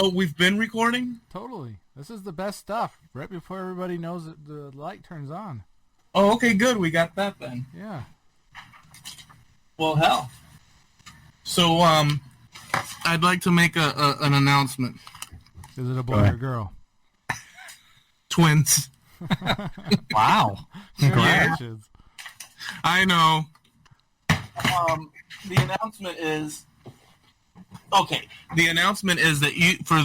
Oh, we've been recording? Totally. This is the best stuff. Right before everybody knows that the light turns on. Oh, okay, good. We got that then. Yeah. Well, hell. So, I'd like to make an announcement. Is it a boy or a girl? Twins. Wow. Congratulations. I know. The announcement is... Okay, the announcement is that for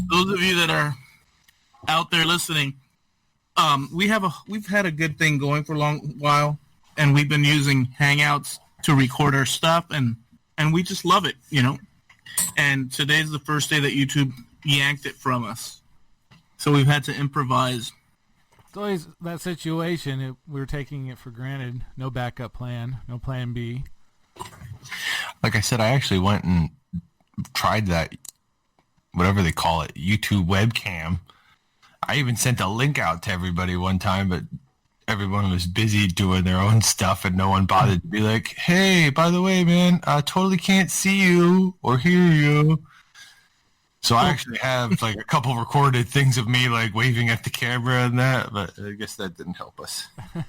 those of you that are out there listening, we've had a good thing going for a long while, and we've been using Hangouts to record our stuff, and we just love it, you know. And today's the first day that YouTube yanked it from us, so we've had to improvise. It's always that situation. We're taking it for granted. No backup plan. No plan B. Like I said, I actually went and tried that, whatever they call it, YouTube webcam. I even sent a link out to everybody one time, but everyone was busy doing their own stuff, and no one bothered to be like, hey, by the way, man, I totally can't see you or hear you. So I actually have like a couple recorded things of me like waving at the camera and that, but I guess that didn't help us.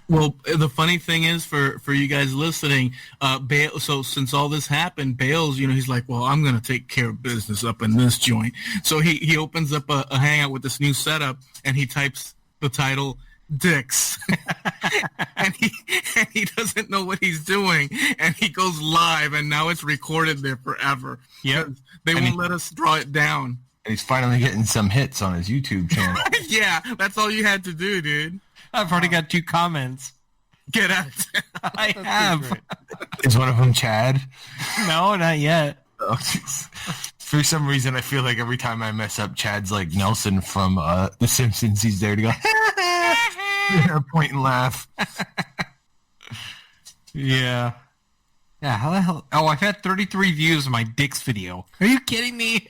Well, the funny thing is for you guys listening, so since all this happened, Bales, you know, he's like, well, I'm going to take care of business up in this joint. So he opens up a Hangout with this new setup, and he types the title, Dicks. and he doesn't know what he's doing, and he goes live, and now it's recorded there forever. Yep. They won't let us draw it down. And he's finally getting some hits on his YouTube channel. Yeah, that's all you had to do, dude. I've already got 2 comments. Get out. I have. Is one of them Chad? No, not yet. Oh, for some reason, I feel like every time I mess up, Chad's like Nelson from The Simpsons. He's there to go, point and laugh. Yeah. Yeah, how the hell? Oh, I've had 33 views of my Dicks video. Are you kidding me?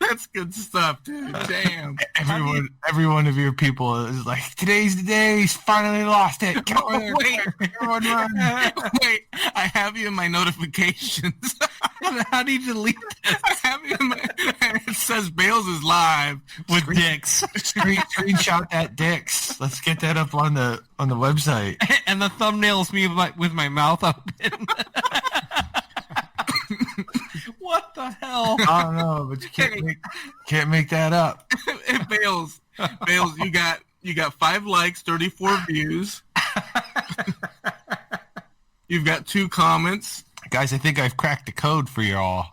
That's good stuff, dude. Damn. Every one of your people is like, today's the day. He's finally lost it. Come on, wait. Everyone run. Wait, I have you in my notifications. How do you delete this? I have you in my... It says Bales is live with Dicks. Screenshot that Dicks. Let's get that up on the website. And the thumbnail's me with my mouth open. What the hell? I don't know, but you can't make that up. Bales, you got 5 likes, 34 views. You've got 2 comments. Guys, I think I've cracked the code for y'all.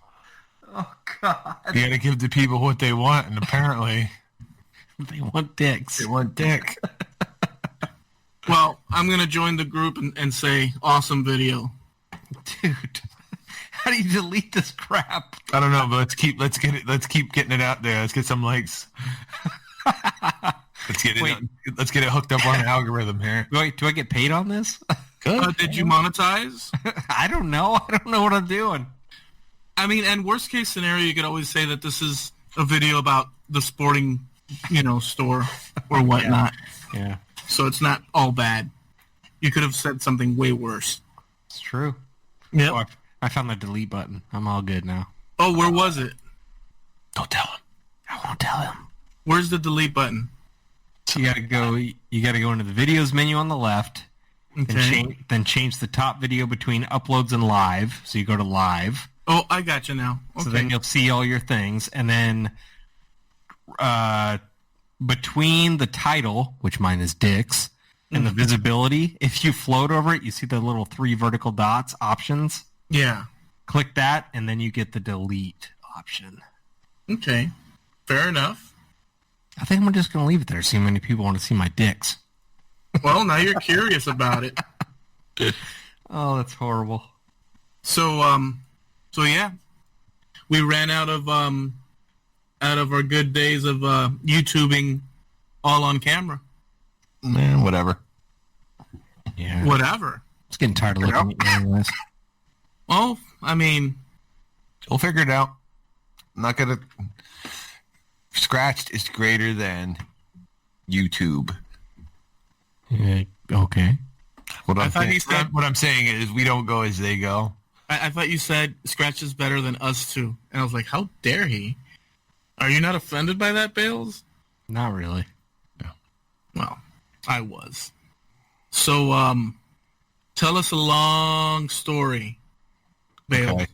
Oh, God. You gotta give the people what they want, and apparently... They want dicks. They want dick. Well, I'm gonna join the group and say, awesome video. Dude, how do you delete this crap? I don't know, but let's keep getting it out there. Let's get some likes. Let's get it hooked up on the algorithm here. Wait, do I get paid on this? Good. Did you monetize? I don't know. I don't know what I'm doing. I mean, and worst case scenario, you could always say that this is a video about the sporting, you know, store or whatnot. Yeah. So it's not all bad. You could have said something way worse. It's true. Yeah. Oh, I found the delete button. I'm all good now. Oh, where was it? Don't tell him. I won't tell him. Where's the delete button? You gotta go into the videos menu on the left. Okay. Then change the top video between uploads and live. So you go to live. Oh, I got you now. Okay. So then you'll see all your things. And then between the title, which mine is Dicks, and the visibility, if you float over it, you see the little 3 vertical dots options. Yeah. Click that, and then you get the delete option. Okay. Fair enough. I think I'm just going to leave it there, see how many people want to see my dicks. Well, now you're curious about it. Oh, that's horrible. So yeah, we ran out of our good days of YouTubing all on camera. Man, whatever. Yeah. Whatever. I was getting tired of looking at you anyways. Well, I mean, we'll figure it out. I'm not gonna. Scratched is greater than YouTube. Yeah, okay. What I'm saying is we don't go as they go. I thought you said Scratch is better than us two. And I was like, how dare he? Are you not offended by that, Bales? Not really. Well, I was. So, tell us a long story, Bales. Okay.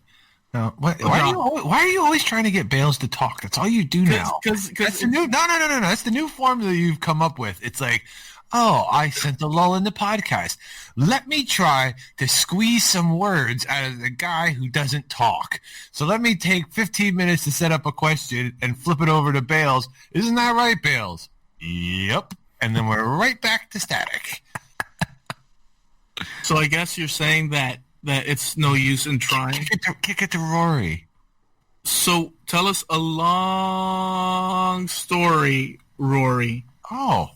No, why are you always trying to get Bales to talk? That's all you do now. Because That's the new no. That's the new formula you've come up with. It's like, oh, I sent a lull in the podcast. Let me try to squeeze some words out of the guy who doesn't talk. So let me take 15 minutes to set up a question and flip it over to Bales. Isn't that right, Bales? Yep. And then we're right back to static. So I guess you're saying that it's no use in trying. Kick it to Rory. So tell us a long story, Rory. Oh,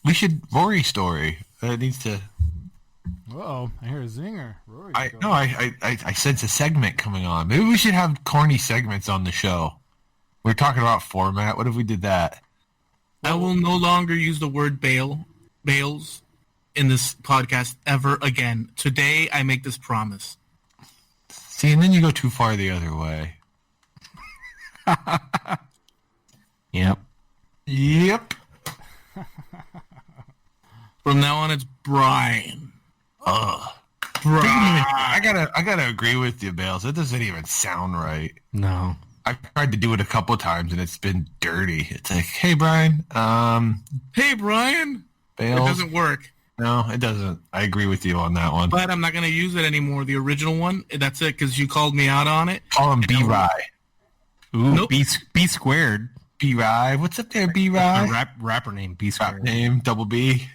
we should Rory story. It needs to. Uh-oh, I hear a zinger. Rory. I sense a segment coming on. Maybe we should have corny segments on the show. We're talking about format. What if we did that? I will no longer use the word Bales in this podcast ever again. Today, I make this promise. See, and then you go too far the other way. Yep. Yep. From now on, it's Bryan. Ugh. Bryan. I gotta agree with you, Bales. It doesn't even sound right. No. I've tried to do it a couple of times and it's been dirty. It's like, hey Brian, Hey, Bryan. Bales. It doesn't work. No, it doesn't. I agree with you on that one. But I'm not going to use it anymore. The original one, that's it, because you called me out on it. Call him B-Rye. Ooh, Nope. B squared. B-Rye. What's up there, B-Rye? Rapper name B Rap squared. name, double B.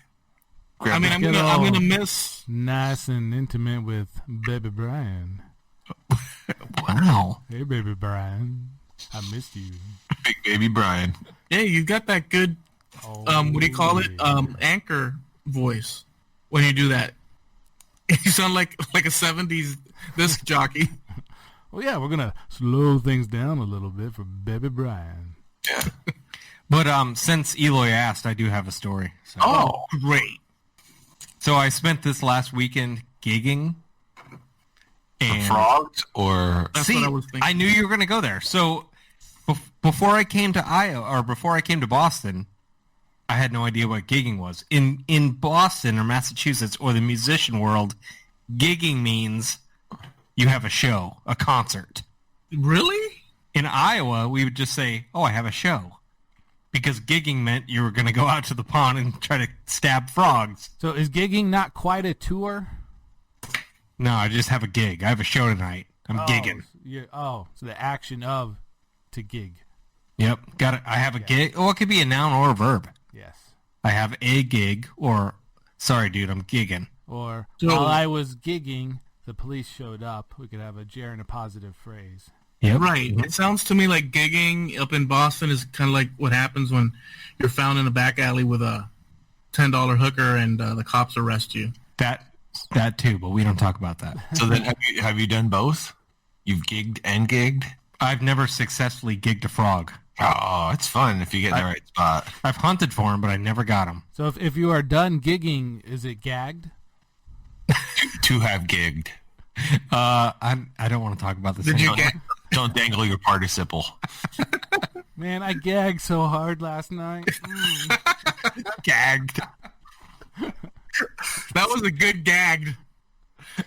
I mean, I'm gonna miss. Nice and intimate with Baby Brian. Wow. Hey, Baby Brian. I missed you. Big baby Brian. Yeah, you got that good. Oh, What do you call it? Anchor voice when you do that. You sound like a 70s disc jockey. Well, yeah, we're going to slow things down a little bit for Baby Brian. Yeah. But since Eloy asked, I do have a story. So. Oh, great. So I spent this last weekend gigging. And Frogs or... That's what I was thinking. I knew you were going to go there. So before I came to Iowa, or before I came to Boston, I had no idea what gigging was. In Boston or Massachusetts or the musician world, gigging means you have a show, a concert. Really? In Iowa, we would just say, oh, I have a show. Because gigging meant you were going to go out to the pond and try to stab frogs. So is gigging not quite a tour? No, I just have a gig. I have a show tonight. I'm gigging. So the action of to gig. Yep. Got it. I have a gig. Oh, it could be a noun or a verb. Yes. I have a gig, or sorry, dude, I'm gigging. Or So- while I was gigging, the police showed up. We could have a gerund a positive phrase. Yep. Right. It sounds to me like gigging up in Boston is kind of like what happens when you're found in a back alley with a $10 hooker and the cops arrest you. That too, but we don't talk about that. So then have you done both? You've gigged and gigged? I've never successfully gigged a frog. Oh, it's fun if you get in the right spot. I've hunted for him, but I never got him. So if you are done gigging, is it gagged? To have gigged. I don't want to talk about this. Did you anymore. get? Don't dangle your participle. Man, I gagged so hard last night. Gagged. That was a good gag.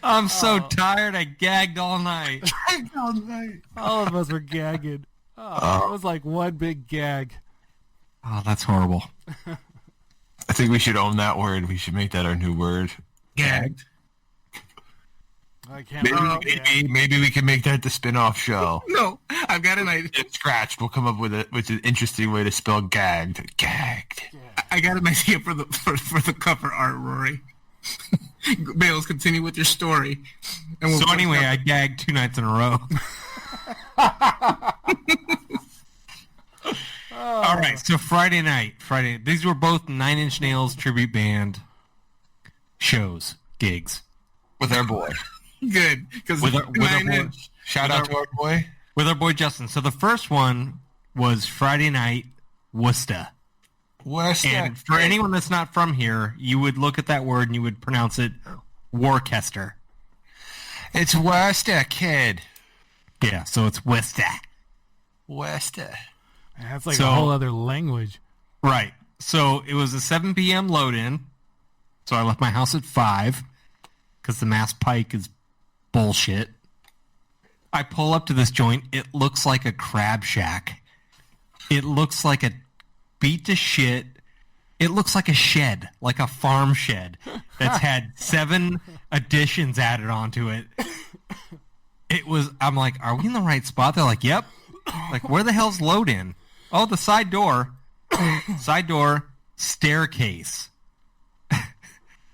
I'm so tired. I gagged all night. All of us were gagging. It was like one big gag. Oh, that's horrible. I think we should own that word. We should make that our new word. Gagged. I can't remember. Maybe we can make that the spin-off show. No, I've got an idea. It's scratched. We'll come up with an interesting way to spell gagged. Gagged. I got an idea for the cover art, Rory. Bales, continue with your story. And So anyway, I gagged 2 nights in a row. All right, so Friday night. These were both 9 Inch Nails tribute band shows, gigs. With our boy. good because With our boy. Shout out to our boy. With our boy Justin. So the first one was Friday night, Worcester. And for anyone that's not from here, you would look at that word and you would pronounce it Worcester. It's Worcester, kid. Yeah, so it's Worcester. Worcester. That's like So- a whole other language. Right. So it was a 7 p.m. load-in. So I left my house at 5 because the Mass Pike is bullshit. I pull up to this joint. It looks like a crab shack. It looks like a beat to shit. It looks like a shed, like a farm shed that's had 7 additions added onto it. I'm like, are we in the right spot? They're like, yep. Like, where the hell's load-in? Oh, the side door. Side door, staircase.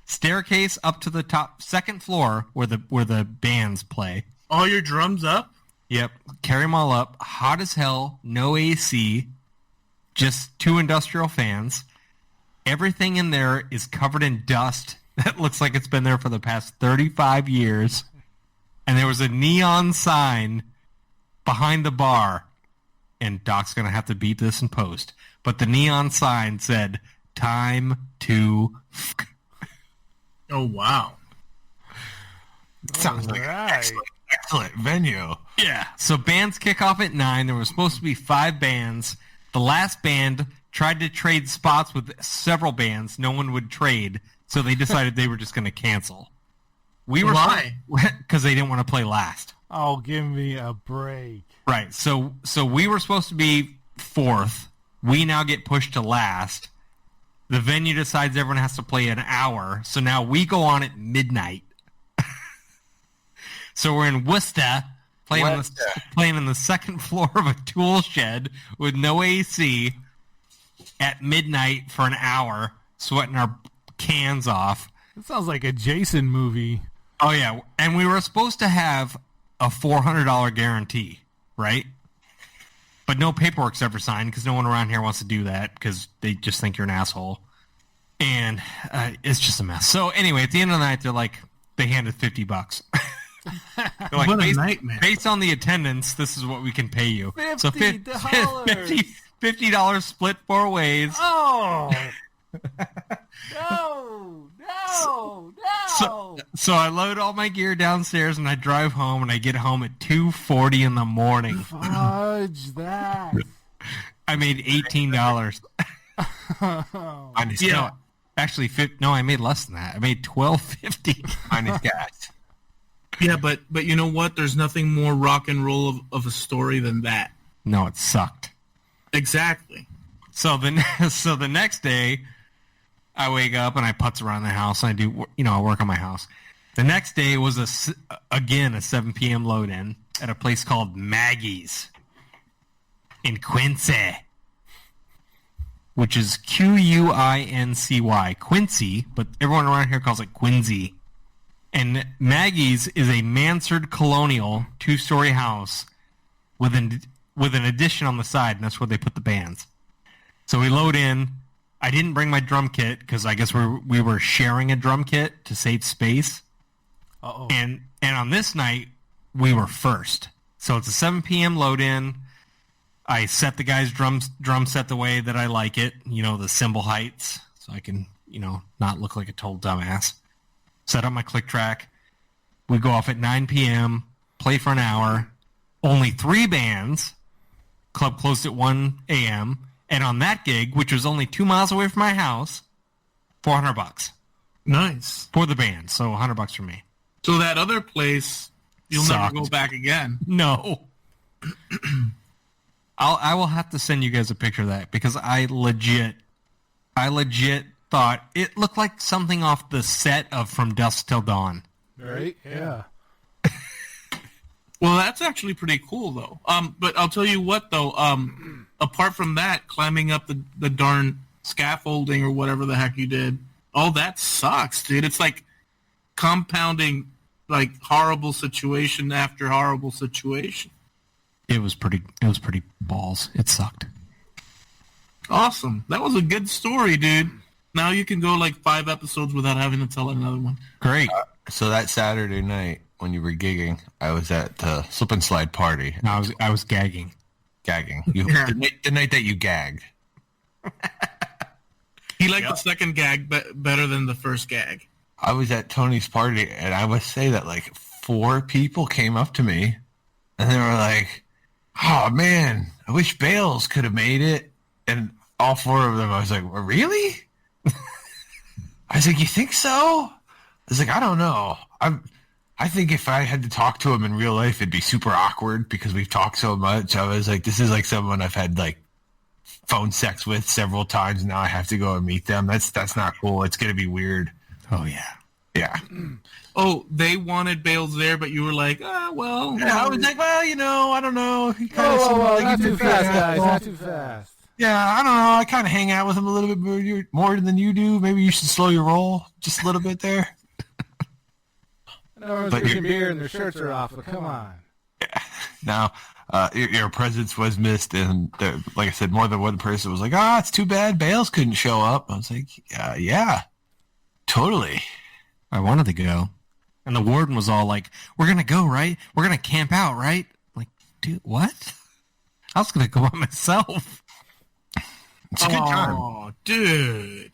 Staircase up to the top, second floor where the bands play. All your drums up? Yep, carry them all up. Hot as hell, no AC, just 2 industrial fans. Everything in there is covered in dust that looks like it's been there for the past 35 years. And there was a neon sign behind the bar. And Doc's going to have to beat this in post. But the neon sign said, time to fuck. Oh, wow. Sounds like an Alright. excellent venue. Yeah. So bands kick off at 9. There were supposed to be 5 bands. The last band tried to trade spots with several bands. No one would trade. So they decided they were just going to cancel. Why? Because they didn't want to play last. Oh, give me a break. Right. So we were supposed to be 4th. We now get pushed to last. The venue decides everyone has to play an hour. So now we go on at midnight. So we're in Worcester playing on the second floor of a tool shed with no AC at midnight for an hour, sweating our cans off. It sounds like a Jason movie. Oh, yeah. And we were supposed to have a $400 guarantee, right? But no paperwork's ever signed because no one around here wants to do that because they just think you're an asshole. And it's just a mess. So anyway, at the end of the night, they handed $50. They're like, What a nightmare. Based on the attendance, this is what we can pay you. So $50. $50 split 4 ways. Oh! No! So I load all my gear downstairs and I drive home and I get home at 2:40 in the morning. Fudge that. I made $18. Yeah. Actually, I made less than that. I made $12.50 Minus gas. Yeah, but you know what? There's nothing more rock and roll of a story than that. No, it sucked. Exactly. So the next day, I wake up and I putz around the house and I do, I work on my house. The next day was a 7 p.m. load-in at a place called Maggie's in Quincy, which is Quincy, Quincy, but everyone around here calls it Quincy. And Maggie's is a mansard colonial 2-story house with an addition on the side, and that's where they put the bands. So we load in. I didn't bring my drum kit because I guess we were sharing a drum kit to save space. Uh-oh. And on this night, we were first. So it's a 7 p.m. load-in. I set the guy's drum set the way that I like it, the cymbal heights, so I can, not look like a total dumbass. Set up my click track. We go off at 9 p.m., play for an hour. Only 3 bands. Club closed at 1 a.m. And on that gig, which was only 2 miles away from my house, $400 Nice. for the band. So $100 for me. So that other place, you'll Sucked. never go back again. No. I will have to send you guys a picture of that because I legit thought it looked like something off the set of From Dusk Till Dawn. Right? Yeah. Well, that's actually pretty cool, though. But I'll tell you what, though. Apart from that, climbing up the darn scaffolding or whatever the heck you did, all that sucks, dude. It's like compounding, like horrible situation after horrible situation. It was pretty balls. It sucked. Awesome. That was a good story, dude. Now you can go like 5 episodes without having to tell another one. Great. So that Saturday night when you were gigging, I was at the slip and slide party. I was gagging. Gagging. Yeah. The night that you gagged. He liked the second gag better than the first gag. I was at Tony's party, and I must say that like 4 people came up to me and they were like, "Oh man, I wish Bales could have made it." And all 4 of them, I was like, well, "Really?" I was like, "You think so?" I was like, "I don't know. I think if I had to talk to him in real life, it'd be super awkward because we've talked so much." I was like, "This is like someone I've had like phone sex with several times. Now I have to go and meet them. That's not cool. It's gonna be weird." Oh yeah. Yeah. Oh, they wanted Bales there, but you were like, well. Yeah, I was like, well, I don't know. He kinda Whoa, seemed like not he'd too be fast, an guys. asshole. Not too fast. Yeah, I don't know. I kind of hang out with him a little bit more than you do. Maybe you should slow your roll just a little bit there. Everyone's But drinking beer and their shirts are off, but come on. Now, your presence was missed, and like I said, more than one person was like, it's too bad Bales couldn't show up. I was like, yeah, totally. I wanted to go. And the warden was all like, "We're going to go, right? We're going to camp out, right?" I'm like, dude, what? I was going to go by myself. It's a good time. Oh, dude.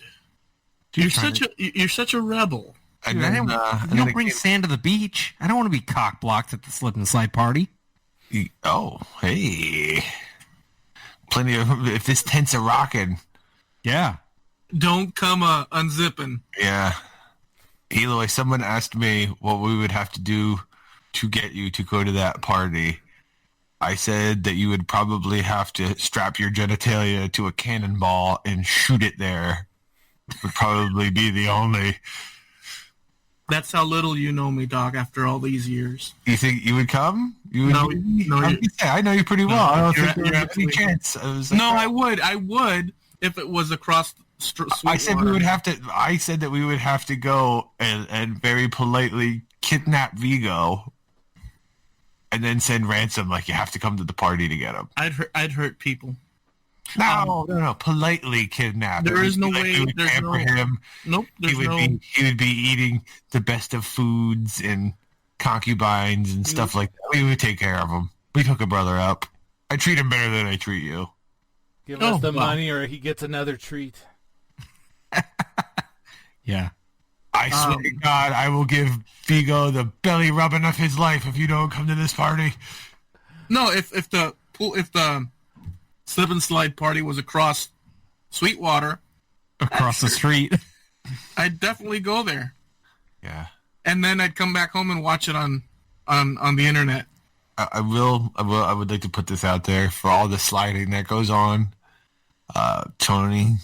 You're such a rebel. And Dude, then, you and then don't it bring came- sand to the beach. I don't want to be cock blocked at the slip and slide party. Oh, hey. Plenty of, if this tent's a rocking. Yeah. Don't come unzipping. Yeah. Eloy, someone asked me what we would have to do to get you to go to that party. I said that you would probably have to strap your genitalia to a cannonball and shoot it there. Would probably be the only. That's how little you know me, Doc, after all these years. You think you would come? You would. No, I know you pretty well. I don't think you're there's any absolutely- chance. I was like, No, I would if it was across I said we would have to. I said that we would have to go and very politely kidnap Vigo, and then send ransom. Like, you have to come to the party to get him. I'd hurt people. No. Politely kidnap. There is no way. We would There's pamper no. him. Nope. He would be eating the best of foods and concubines and stuff like that. We would take care of him. We'd hook a brother up. I treat him better than I treat you. Give us the wow. money or he gets another treat. Yeah. I swear to God, I will give Vigo the belly rubbing of his life if you don't come to this party. No, if the slip and slide party was across Sweetwater, Across the street. I'd definitely go there, Yeah. and then I'd come back home and watch it on the internet. I would like to put this out there for all the sliding that goes on. Tony,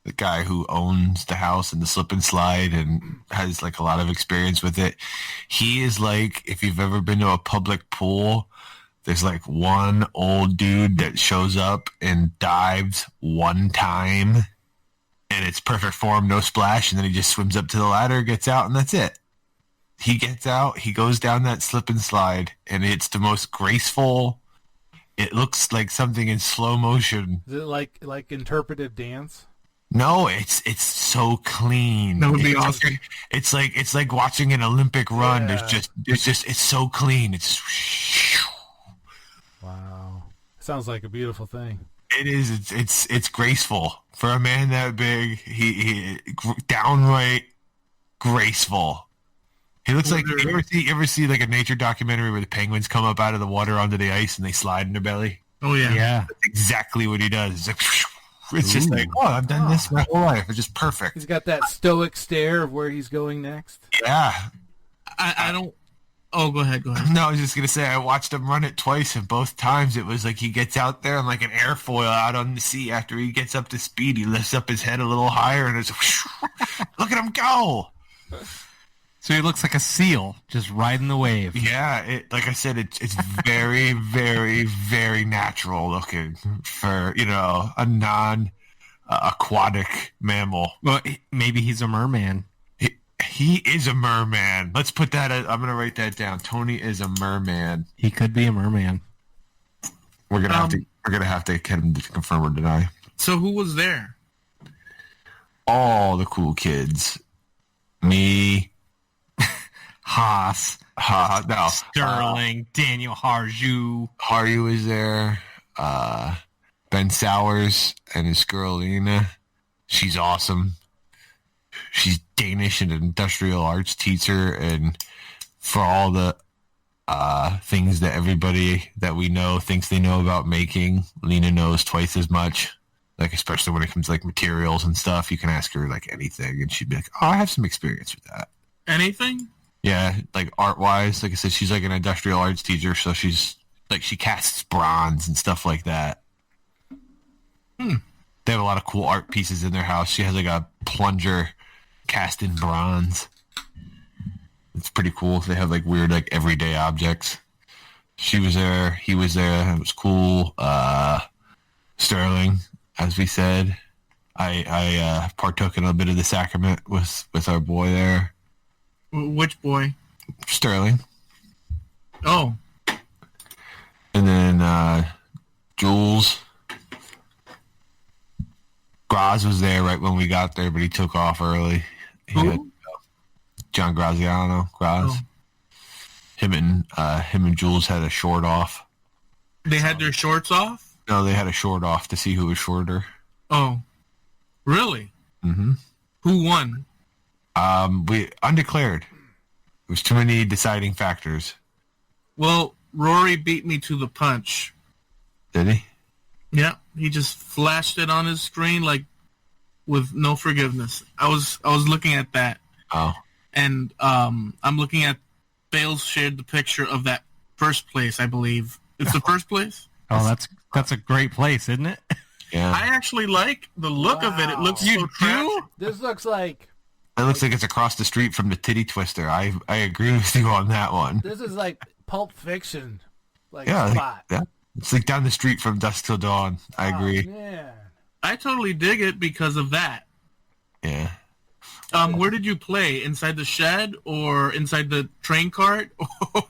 the guy who owns the house and the slip and slide and has like a lot of experience with it. He is like, if you've ever been to a public pool, there's like one old dude that shows up and dives one time and it's perfect form, no splash. And then he just swims up to the ladder, gets out, and that's it. He gets out, he goes down that slip and slide, and it's the most graceful. It looks like something in slow motion. Is it like interpretive dance? No, it's so clean. That would be It's awesome. It's like watching an Olympic run. Yeah. It's so clean. It's Wow. Sounds like a beautiful thing. it is. It's graceful for a man that big. He downright graceful. He looks like, you ever see like a nature documentary where the penguins come up out of the water onto the ice and they slide in their belly? Oh yeah. Yeah. That's exactly what he does. It's like, it's just like, oh, I've done this my whole life. It's just perfect. He's got that stoic stare of where he's going next. Yeah. I don't. Oh, go ahead. No, I was just going to say, I watched him run it twice, and both times it was like he gets out there and like an airfoil out on the sea. After he gets up to speed, he lifts up his head a little higher, and it's look at him go. So he looks like a seal just riding the wave. Yeah, like I said, it's very, very, very natural looking for, a non-aquatic mammal. Well, maybe he's a merman. He is a merman. Let's put that. I'm going to write that down. Tony is a merman. He could be a merman. We're gonna have to get him to confirm or deny. So who was there? All the cool kids. Me. Haas, No. Sterling, Daniel Harju. Hardy was there. Ben Sowers and his girl Lena. She's awesome. She's Danish and an industrial arts teacher, and for all the things that everybody that we know thinks they know about making. Lena knows twice as much. Like, especially when it comes to like materials and stuff, you can ask her like anything, and she'd be like, "Oh, I have some experience with that." Anything? Yeah, like art wise, like I said, she's like an industrial arts teacher, so she's like she casts bronze and stuff like that. They have a lot of cool art pieces in their house. She has like a plunger cast in bronze. It's pretty cool. They have like weird like everyday objects. She was there. He was there. It was cool. Sterling, as we said, I partook in a bit of the sacrament with our boy there. Which boy? Sterling. Oh. And then Jules. Graz was there right when we got there, but he took off early. Who? John Graziano. Graz. Oh. Him and Jules had a short off. They had their shorts off? No, they had a short off to see who was shorter. Oh. Really? Mm-hmm. Who won? We undeclared. There was too many deciding factors. Well, Rory beat me to the punch. Did he? Yeah, he just flashed it on his screen like with no forgiveness. I was looking at that. Oh. And I'm looking at Bales shared the picture of that first place, I believe. It's the first place? Oh, that's a great place, isn't it? Yeah. I actually like the look of it. It looks so trashy. This looks like It looks like it's across the street from the Titty Twister. I agree with you on that one. this is like Pulp Fiction, like Yeah, spot. yeah. It's like down the street from Dusk Till Dawn. I agree. Oh, man. I totally dig it because of that. Yeah. Where did you play? Inside the shed or inside the train cart? Or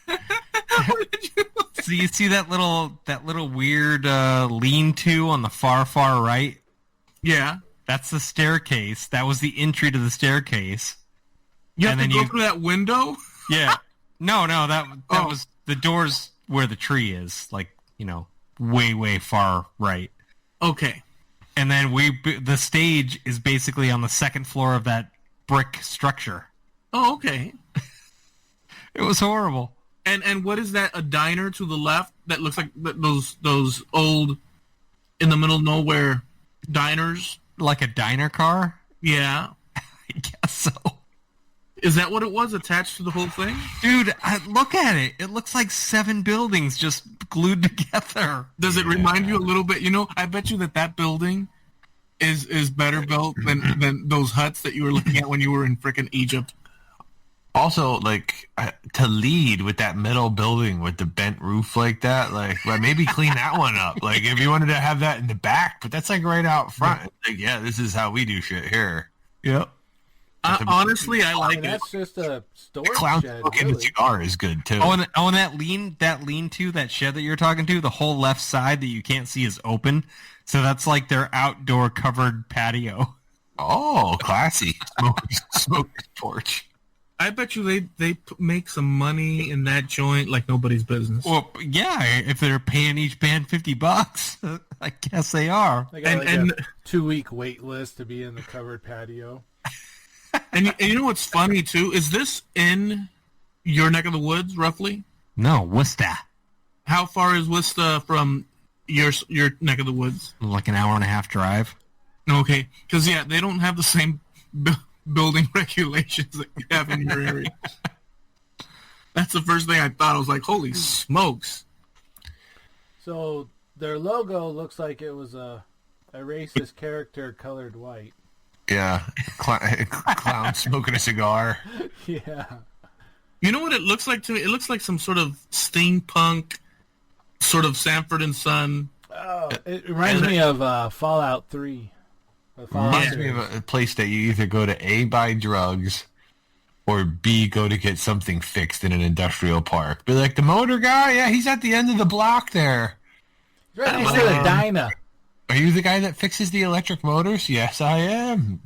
where did you play? So you see that little weird lean-to on the far right? Yeah. That's the staircase. That was the entry to the staircase. You have And to then go through that window? Yeah. No, that Oh. was the doors where the tree is, like, way far right. Okay. And then the stage is basically on the second floor of that brick structure. Oh, okay. It was horrible. And what is that? A diner to the left that looks like those old in the middle of nowhere diners? Like a diner car? Yeah. I guess so. Is that what it was attached to the whole thing? Dude, look at it. It looks like 7 buildings just glued together. Does it remind you a little bit? I bet you that building is better built than those huts that you were looking at when you were in frickin' Egypt. Also, like, to lead with that metal building with the bent roof like that, like, well, maybe clean that one up. Like, if you wanted to have that in the back, but that's, like, right out front. Like, yeah, this is how we do shit here. Yep. Honestly, I like it. That's just a storage Clown shed. smoking Really. a cigar is good, too. Oh, and that lean-to, that shed that you're talking to, the whole left side that you can't see is open. So that's like their outdoor covered patio. Oh, classy. Smoker's porch. I bet you they make some money in that joint like nobody's business. Well, yeah, if they're paying each band $50, I guess they are. They got And- a 2-week wait list to be in the covered patio. And you know what's funny too? Is this in your neck of the woods, roughly? No, Worcester. How far is Worcester from your neck of the woods? Like an hour and a half drive. Okay, because they don't have the same building regulations that you have in your area. That's the first thing I thought. I was like, holy smokes. So their logo looks like it was a racist character colored white. Yeah. Clown smoking a cigar. Yeah. You know what it looks like to me? It looks like some sort of steampunk, sort of Sanford and Son. Oh, it reminds me of Fallout 3. Reminds me of a place that you either go to A, buy drugs, or B, go to get something fixed in an industrial park. Be like, the motor guy? Yeah, he's at the end of the block there. Right next to the diner. Are you the guy that fixes the electric motors? Yes, I am.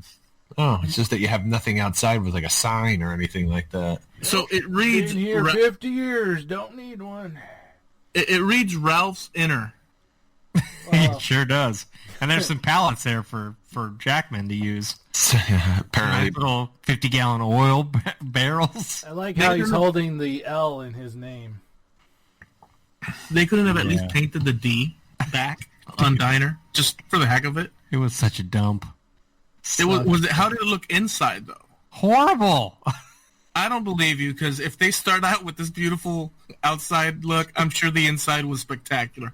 Oh, it's just that you have nothing outside with like a sign or anything like that. So it reads Been here 50 years, don't need one. it reads Ralph's Inner. It sure does. And there's some pallets there for Jackman to use. Apparently, Nice little 50-gallon oil barrels. I like how he's holding the L in his name. They couldn't have at least painted the D back on Diner, just for the heck of it. It was such a dump. How did it look inside, though? Horrible. I don't believe you, because if they start out with this beautiful outside look, I'm sure the inside was spectacular.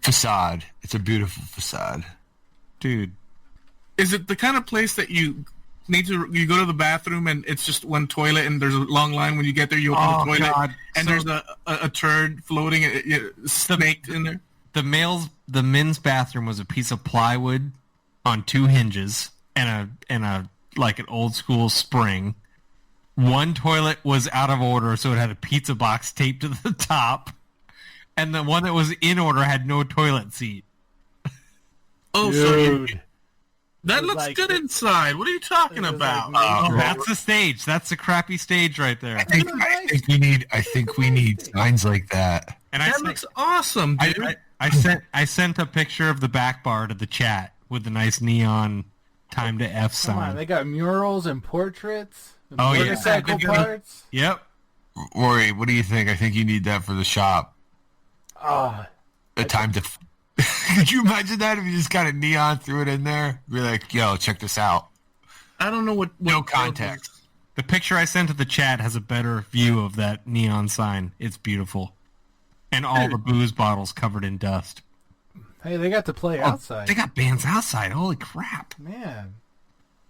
facade. It's a beautiful facade. Dude. Is it the kind of place that you go to the bathroom and it's just one toilet and there's a long line when you get there, you open the toilet God. and there's a turd floating, snaked in there? The men's bathroom was a piece of plywood on 2 hinges and a like an old school spring. One toilet was out of order, so it had a pizza box taped to the top, and the one that was in order had no toilet seat. Oh, Dude. that looks like- good inside. What are you talking about? like- That's the stage. That's the crappy stage right there. I think we need signs like that. And That looks awesome, dude. I sent a picture of the back bar to the chat with the nice neon time to F Come on, sign. they got murals and portraits. And Oh, yeah. motorcycle parts. Yep. Rory, what do you think? I think you need that for the shop. Oh, A time to... Could you imagine that if you just got a neon, threw it in there? Be like, yo, check this out. I don't know what No context. The picture I sent to the chat has a better view of that neon sign. It's beautiful. And all the booze bottles covered in dust. hey, they got to play outside. They got bands outside. Holy crap. Man,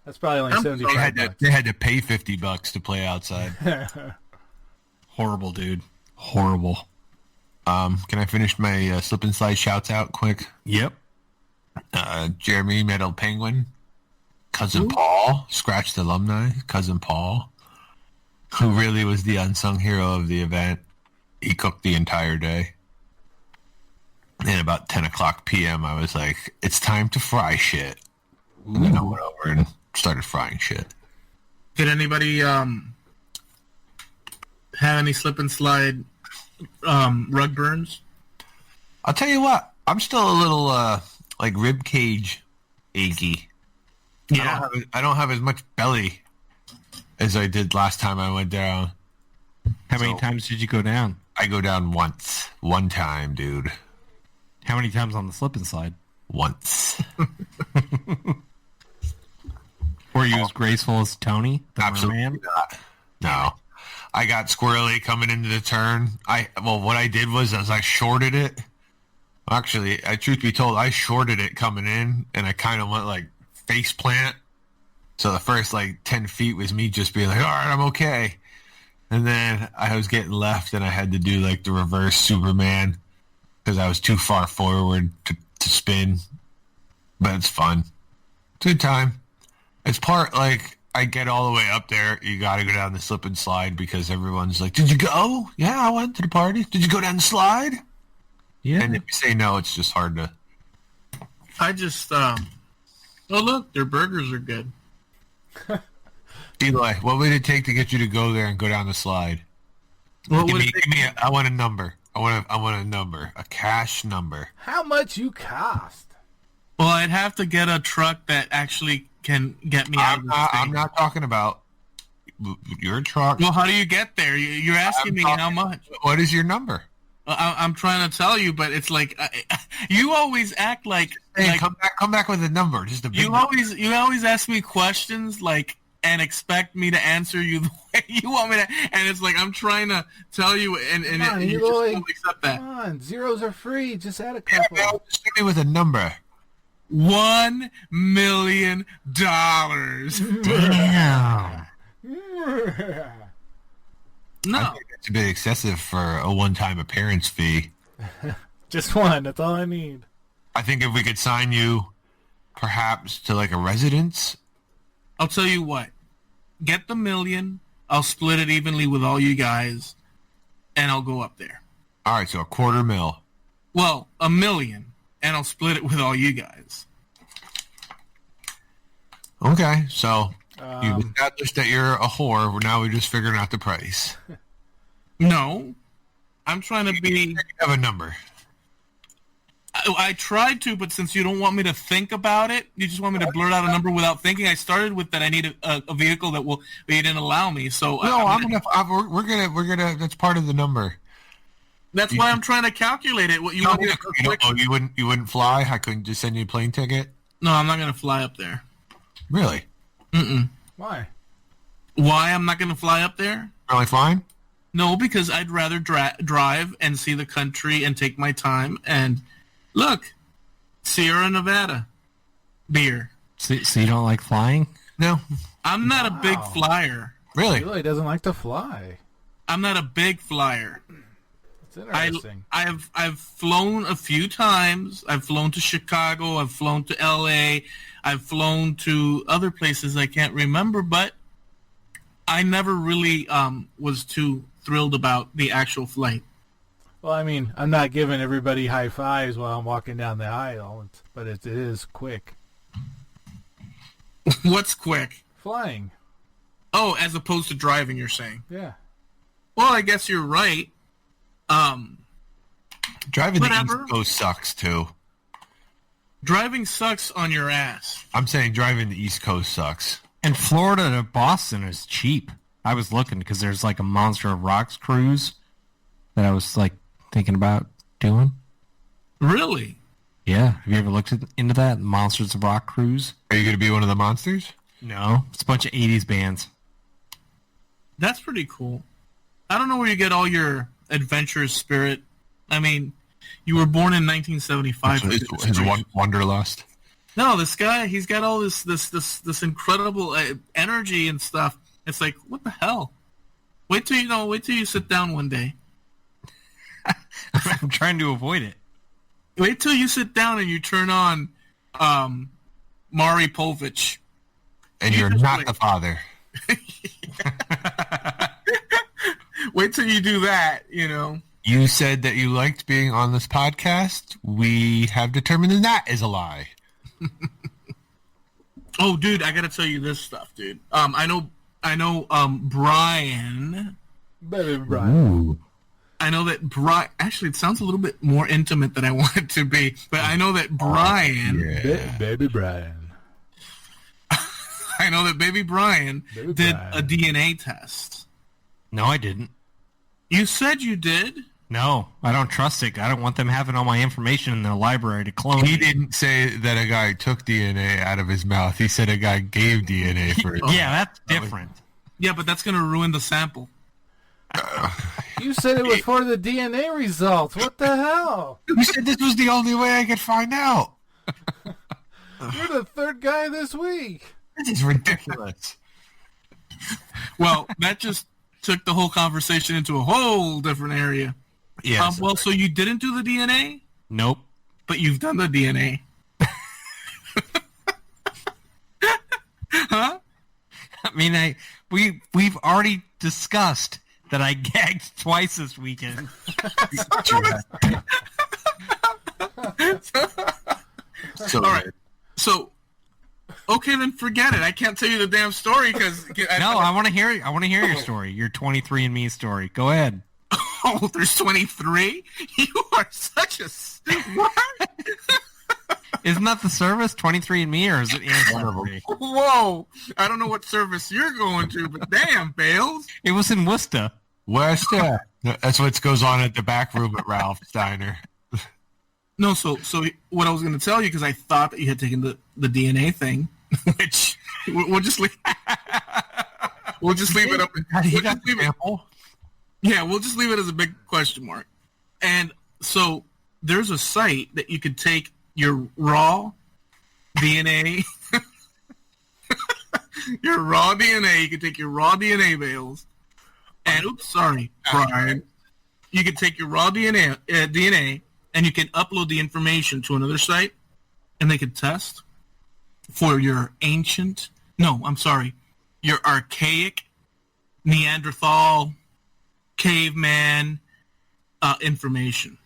that's probably only I'm $75. They had to pay $50 to play outside. Horrible, dude. Horrible. Can I finish my slip and slide shouts out quick? Yep. Jeremy Metal Penguin, Cousin Paul, Scratched alumni, Cousin Paul, who really was the unsung hero of the event. He cooked the entire day. And about 10 o'clock p.m., I was like, it's time to fry shit. And then I went over and started frying shit. Did anybody have any slip and slide rug burns? I'll tell you what, I'm still a little like rib cage achy. Yeah. I don't have as much belly as I did last time I went down. How many times did you go down? I go down once. One time, dude. How many times on the slip and slide? Once. Were you as graceful as Tony, the Absolutely merman? not. No. I got squirrely coming into the turn. What I did was I shorted it. Actually, truth be told, I shorted it coming in, and I kind of went like face plant. So the first like 10 feet was me just being like, all right, I'm okay. And then I was getting left, and I had to do like the reverse Superman because I was too far forward to spin. But it's fun. It's a good time. It's part like I get all the way up there. You got to go down the slip and slide because everyone's like, did you go? Yeah, I went to the party. Did you go down the slide? Yeah. And if you say no, it's just hard to... I just, oh look, their burgers are good. Eloy, what would it take to get you to go there and go down the slide? What Give would me, it take? give me I want a number. I want a number. A cash number. How much you cost? Well, I'd have to get a truck that actually can get me out of the state. I'm not talking about your truck. Well, how do you get there? You're asking me how much. What is your number? I'm trying to tell you, but it's like you always act like, Hey, come back with a number. Just a big you always ask me questions like and expect me to answer you the way you want me to, and it's like I'm trying to tell you, and Come on, you just Eloy. won't accept that. Come on, zeros are free. Just add a Yeah, couple. man, just hit me with a number. $1 million. Damn. No, I think that's a bit excessive for a one-time appearance fee. Just one. That's all I need. I think if we could sign you, perhaps to like a residence. I'll tell you what. Get the $1 million. I'll split it evenly with all you guys, and I'll go up there. All right, so $250,000. Well, $1 million, and I'll split it with all you guys. Okay, so you've established that you're a whore. Now we're just figuring out the price. No, I'm trying to be. You have a number. I tried to, but since you don't want me to think about it, you just want me to blurt out a number without thinking. I started with that I need a vehicle that will. But you didn't allow me, so No, we're gonna. That's part of the number. That's why I'm trying to calculate it. What you want me to quick? Oh, you wouldn't fly? I couldn't just send you a plane ticket? No, I'm not gonna fly up there. Really? Why? Why I'm not gonna fly up there? Really flying? No, because I'd rather drive and see the country and take my time and look, Sierra Nevada beer. So you don't like flying? No. I'm not a big flyer. Really? He doesn't like to fly. I'm not a big flyer. It's interesting. I've flown a few times. I've flown to Chicago. I've flown to L.A. I've flown to other places I can't remember, but I never really was too thrilled about the actual flight. Well, I mean, I'm not giving everybody high fives while I'm walking down the aisle, but it is quick. What's quick? Flying. Oh, as opposed to driving, you're saying? Yeah. Well, I guess you're right. Driving Whatever. the East Coast sucks, too. Driving sucks on your ass. I'm saying driving the East Coast sucks. And Florida to Boston is cheap. I was looking because there's like a Monster of Rocks cruise that I was like thinking about doing. Really? Yeah. Have you ever looked into that? Monsters of Rock cruise? Are you going to be one of the monsters? No. It's a bunch of 80s bands. That's pretty cool. I don't know where you get all your adventurous spirit. I mean, you were born in 1975. His wanderlust. No, this guy, he's got all this incredible energy and stuff. It's like, what the hell? Wait till you sit down one day. I'm trying to avoid it. Wait till you sit down and you turn on Maury Povich. And you're not the father. Wait till you do that, you know. You said that you liked being on this podcast. We have determined that is a lie. Oh, dude, I gotta tell you this stuff, dude. I know. Brian. Baby Brian. Ooh. I know that Brian. Actually, it sounds a little bit more intimate than I want it to be. But I know that Brian. Baby Brian. I know that baby Brian did a DNA test. No, I didn't. You said you did. No, I don't trust it. I don't want them having all my information in the library to clone He it. didn't say that a guy took DNA out of his mouth. He said a guy gave DNA for it. Yeah, that's different. Yeah, but that's going to ruin the sample. You said it was for the DNA results. What the hell? You said this was the only way I could find out. You're the third guy this week. This is ridiculous. Well, that just took the whole conversation into a whole different area. Yes. Well, so you didn't do the DNA, Nope. but you've done the DNA. Huh? I mean, we've already discussed that I gagged twice this weekend. So All right. So, okay, then forget it. I can't tell you the damn story because No, I want to hear. I want to hear your story. Your 23andMe story. Go ahead. Oh, there's 23. You are such a what? Isn't that the service 23andMe or is it Ancestry? Whoa! I don't know what service you're going to, but damn, Bales. It was in Worcester. That's what goes on at the back room at Ralph's Diner. No, so what I was going to tell you because I thought that you had taken the DNA thing, which we'll just leave. We'll just leave it up. He got the sample. Yeah, we'll just leave it as a big question mark. And so there's a site that you could take your raw DNA, your raw DNA. You could take your raw DNA, Bales, and Brian. You could take your raw DNA, and you can upload the information to another site, and they could test for your your archaic Neanderthal caveman information.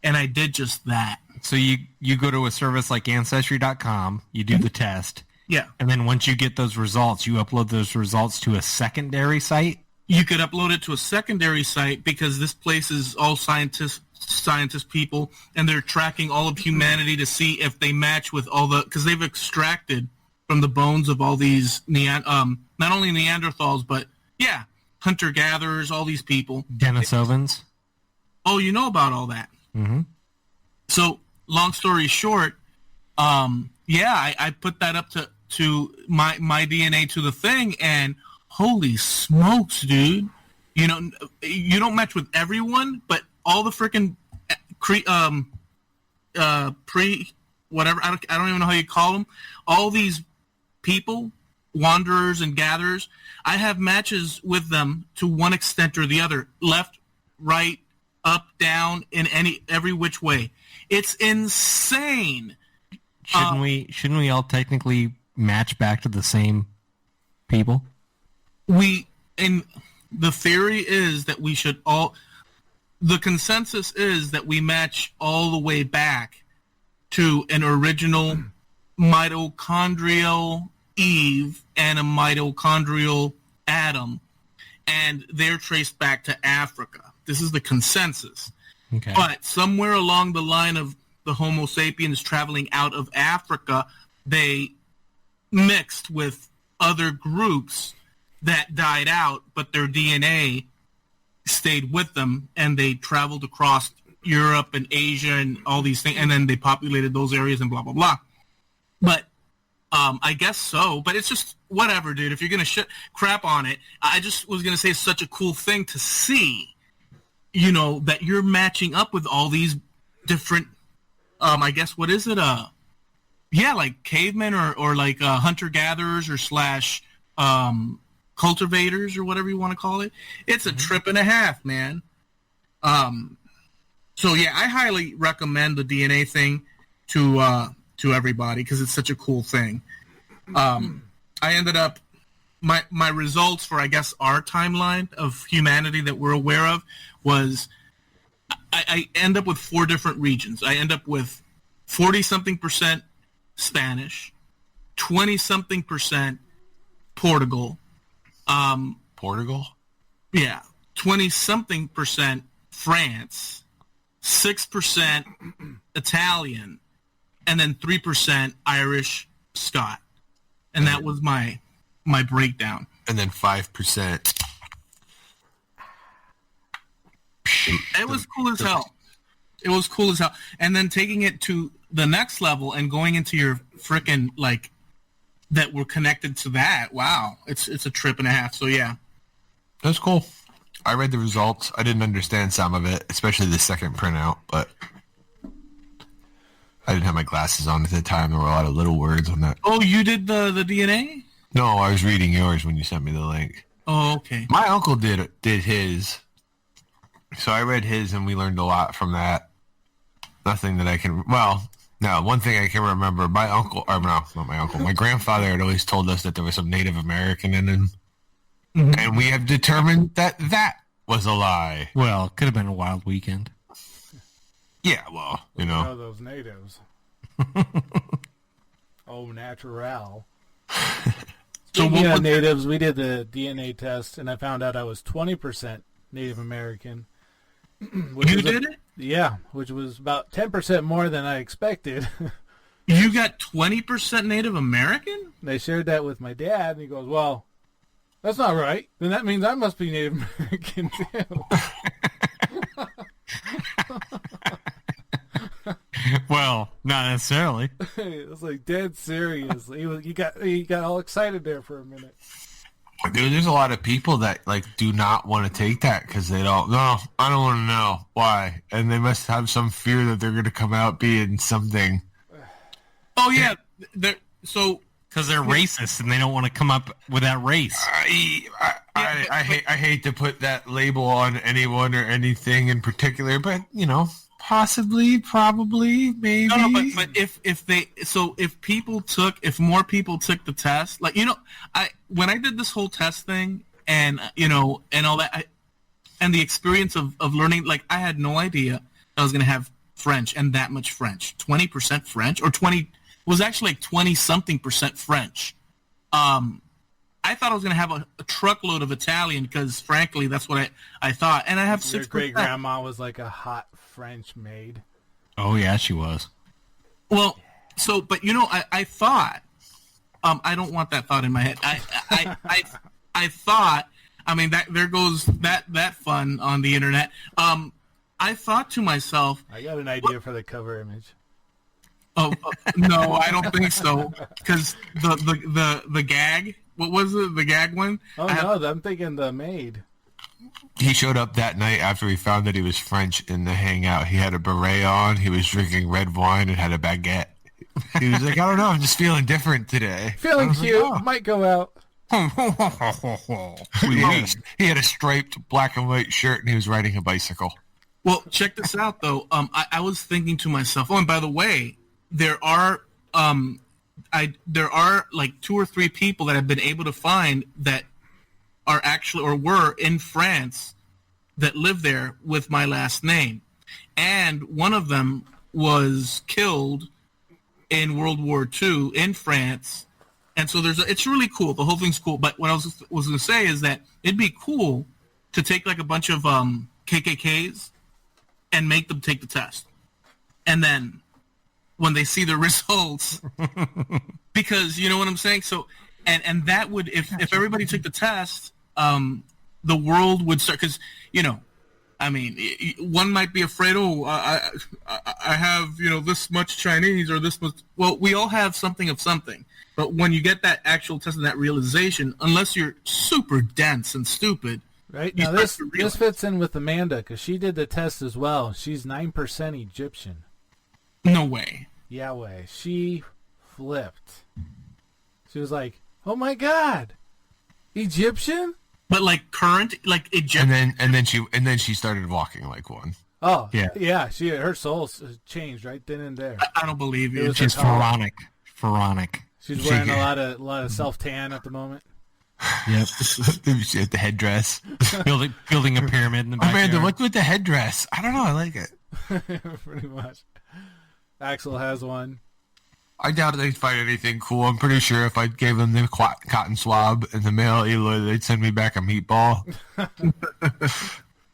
And I did just that. So you go to a service like Ancestry.com, you do the test, Yeah. and then once you get those results, you upload those results to a secondary site? you could upload it to a secondary site because this place is all scientist people, and they're tracking all of humanity to see if they match with all the, because they've extracted from the bones of all these not only Neanderthals, but hunter-gatherers, all these people. Denisovans. Oh, you know about all that. Mm-hmm. So, long story short, I put that up to my DNA to the thing, and holy smokes, dude! You know, you don't match with everyone, but all the freaking whatever, I don't even know how you call them. All these people, wanderers and gatherers, I have matches with them to one extent or the other, left, right, up, down, in every which way. It's insane. Shouldn't we all technically match back to the same people? The theory is that we should all. The consensus is that we match all the way back to an original mitochondrial Eve and a mitochondrial Adam, and they're traced back to Africa. This is the consensus. Okay. But somewhere along the line of the Homo sapiens traveling out of Africa, they mixed with other groups that died out, but their DNA stayed with them, and they traveled across Europe and Asia and all these things, and then they populated those areas and blah, blah, blah. But I guess so, but it's just whatever, dude. If you're going to crap on it, I just was going to say it's such a cool thing to see, you know, that you're matching up with all these different, I guess, what is it? Like cavemen or like hunter-gatherers or slash cultivators or whatever you want to call it. It's a trip and a half, man. So yeah, I highly recommend the DNA thing to everybody because it's such a cool thing. I ended up my results for, I guess, our timeline of humanity that we're aware of was I end up with 4 different regions. I end up with 40-something% Spanish, 20-something% Portugal. Portugal? Yeah, 20-something% France, 6% Italian, and then 3% Irish Scot. And that was my breakdown. And then 5%. It was cool as hell. It was cool as hell. And then taking it to the next level and going into your frickin' like that we're connected to that. Wow. It's a trip and a half. So yeah. That's cool. I read the results. I didn't understand some of it, especially the second printout, but I didn't have my glasses on at the time. There were a lot of little words on that. Oh, you did the DNA? No, I was reading yours when you sent me the link. Oh, okay. My uncle did his. So I read his, and we learned a lot from that. Nothing that I can... Well, no, one thing I can remember, my uncle... Or no, not my uncle. My grandfather had always told us that there was some Native American in him. Mm-hmm. And we have determined that was a lie. Well, it could have been a wild weekend. Yeah, well, you know. Those natives. Oh, natural. Speaking of natives, we did the DNA test, and I found out I was 20% Native American. You did it? Yeah, which was about 10% more than I expected. You got 20% Native American? They shared that with my dad, and he goes, well, that's not right. Then that means I must be Native American, too. Well, not necessarily. It was like dead serious. He got all excited there for a minute. Dude, there's a lot of people that like do not want to take that because they don't. No, I don't want to know why, and they must have some fear that they're going to come out being something. Oh yeah, so because they're racist and they don't want to come up with that race. I hate to put that label on anyone or anything in particular, but you know. Possibly, probably, maybe. No, but if more people took the test, like, you know, when I did this whole test thing and, you know, and all that, and the experience of learning, like, I had no idea I was going to have French and that much French. 20% French, or 20, was actually like 20-something% French. I I thought I was going to have a truckload of Italian because, frankly, that's what I thought. And I have 6%. Your great grandma was like a hot French maid. Oh yeah, she was. Well, so, but I thought, I don't want that thought in my head. I thought, I mean, that there goes that fun on the internet. I thought to myself, I got an idea for the cover image. Oh no, I don't think so. Because the gag, what was it? The gag one? Oh no, I'm thinking the maid. He showed up that night after he found that he was French in the hangout. He had a beret on. He was drinking red wine and had a baguette. He was like, I don't know, I'm just feeling different today. Feeling cute. Like, oh. Might go out. He had a striped black and white shirt and he was riding a bicycle. Well, check this out though. I was thinking to myself. Oh, and by the way, there are like 2 or 3 people that I've been able to find that are actually or were in France that live there with my last name, and one of them was killed in World War II in France. And so it's really cool. The whole thing's cool. But what I was going to say is that it'd be cool to take like a bunch of KKKs and make them take the test. And then when they see the results, because you know what I'm saying? So, and that would, if everybody took the test, the world would start, because, I mean, one might be afraid, I have, this much Chinese or this much. Well, we all have something of something. But when you get that actual test and that realization, unless you're super dense and stupid. Right. Now, this fits in with Amanda because she did the test as well. She's 9% Egyptian. No way. Yeah, way. She flipped. She was like, oh, my God. Egyptian? But like current, like Egyptian. And then she started walking like one. Oh, yeah. Her soul changed right then and there. I don't believe you. She's pharaonic. She's wearing a lot of self tan at the moment. Yep. She had the headdress. building a pyramid in the backyard. Amanda, what's with the headdress? I don't know. I like it. Pretty much. Axel has one. I doubt they'd find anything cool. I'm pretty sure if I gave them the cotton swab in the mail, Eloy, they'd send me back a meatball.